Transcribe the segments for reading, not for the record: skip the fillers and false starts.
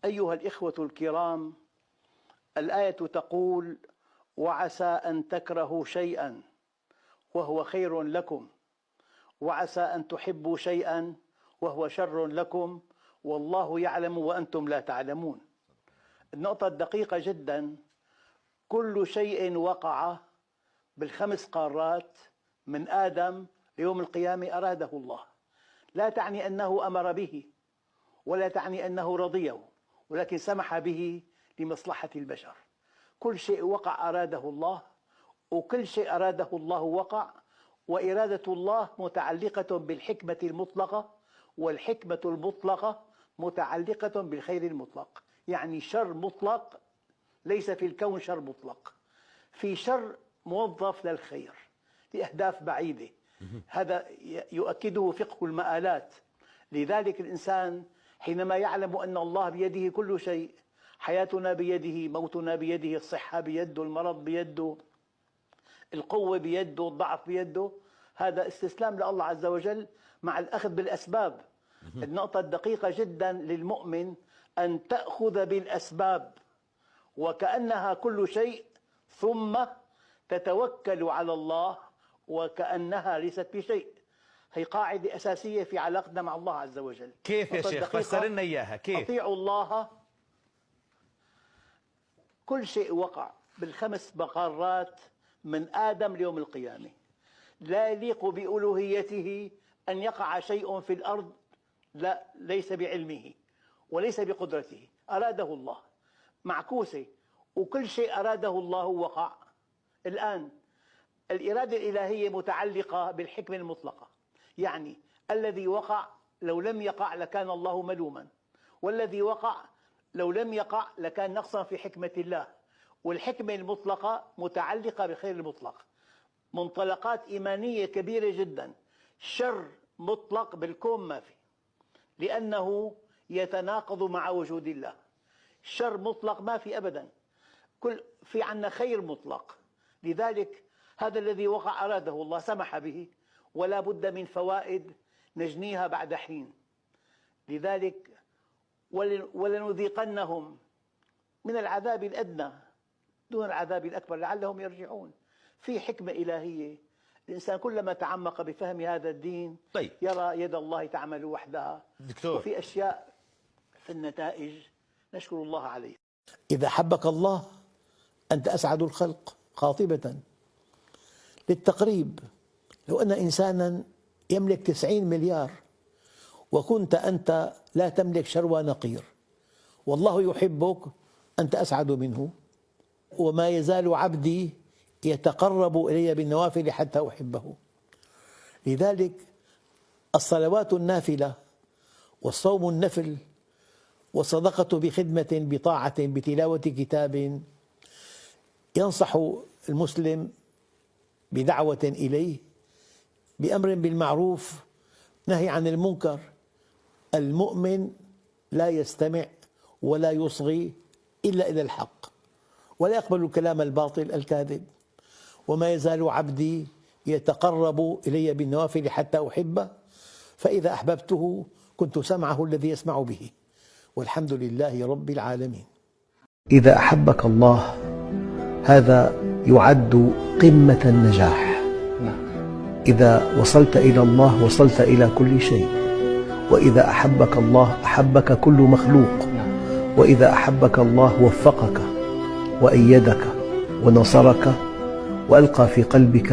أيها الإخوة الكرام، الآية تقول: وعسى أن تكرهوا شيئا وهو خير لكم، وعسى أن تحبوا شيئا وهو شر لكم، والله يعلم وأنتم لا تعلمون. النقطة الدقيقة جدا: كل شيء وقع بالخمس قارات من آدم ليوم القيامة أراده الله. لا تعني أنه أمر به، ولا تعني أنه رضيه، ولكن سمح به لمصلحة البشر. كل شيء وقع أراده الله، وكل شيء أراده الله وقع، وإرادة الله متعلقة بالحكمة المطلقة، والحكمة المطلقة متعلقة بالخير المطلق. يعني شر مطلق ليس في الكون شر مطلق، في شر موظف للخير لأهداف بعيدة. هذا يؤكده فقه المآلات. لذلك الإنسان حينما يعلم أن الله بيده كل شيء، حياتنا بيده، موتنا بيده، الصحة بيده، المرض بيده، القوة بيده، الضعف بيده، هذا استسلام لله عز وجل مع الأخذ بالأسباب. النقطة الدقيقة جدا للمؤمن أن تأخذ بالأسباب وكأنها كل شيء، ثم تتوكل على الله وكأنها ليست بشيء. هي قاعدة أساسية في علاقتنا مع الله عز وجل. كيف يا شيخ؟ فسر لنا إياها. كيف؟ أطيعوا الله. كل شيء وقع بالخمس مقارات من آدم ليوم القيامة. لا يليق بألوهيته أن يقع شيء في الأرض لا ليس بعلمه وليس بقدرته، أراده الله. معكوسة، وكل شيء أراده الله وقع. الآن الإرادة الإلهية متعلقة بالحكمة المطلقة، يعني الذي وقع لو لم يقع لكان الله ملوما، والذي وقع لو لم يقع لكان نقصا في حكمة الله. والحكمة المطلقة متعلقة بالخير المطلق. منطلقات إيمانية كبيرة جدا. شر مطلق بالكون ما في، لأنه يتناقض مع وجود الله. شر مطلق ما في أبدا، في عنا خير مطلق. لذلك هذا الذي وقع أراده الله، سمح به، ولا بد من فوائد نجنيها بعد حين. لذلك ولنذيقنهم من العذاب الأدنى دون العذاب الأكبر لعلهم يرجعون. في حكمة إلهية. الإنسان كلما تعمق بفهم هذا الدين يرى يد الله تعمل وحدها. دكتور، وفي أشياء في النتائج نشكر الله عليها. إذا أحبك الله أنت أسعد الخلق قاطبة. للتقريب، لو أن إنسانا يملك 90 مليار وكنت أنت لا تملك شروى نقير، والله يحبك، أنت أسعد منه. وما يزال عبدي يتقرب إلي بالنوافل حتى أحبه. لذلك الصلوات النافلة والصوم النفل والصدقة بخدمة بطاعة بتلاوة كتاب ينصح المسلم بدعوة إليه، بأمر بالمعروف، نهي عن المنكر. المؤمن لا يستمع ولا يصغي إلا إلى الحق، ولا يقبل الكلام الباطل الكاذب. وما يزال عبدي يتقرب إلي بالنوافل حتى أحبه، فإذا أحببته كنت سمعه الذي يسمع به، والحمد لله رب العالمين. إذا أحبك الله هذا يعد قمة النجاح. إذا وصلت إلى الله وصلت إلى كل شيء. وإذا أحبك الله أحبك كل مخلوق. وإذا أحبك الله وفقك وأيدك ونصرك وألقى في قلبك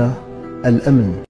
الأمن.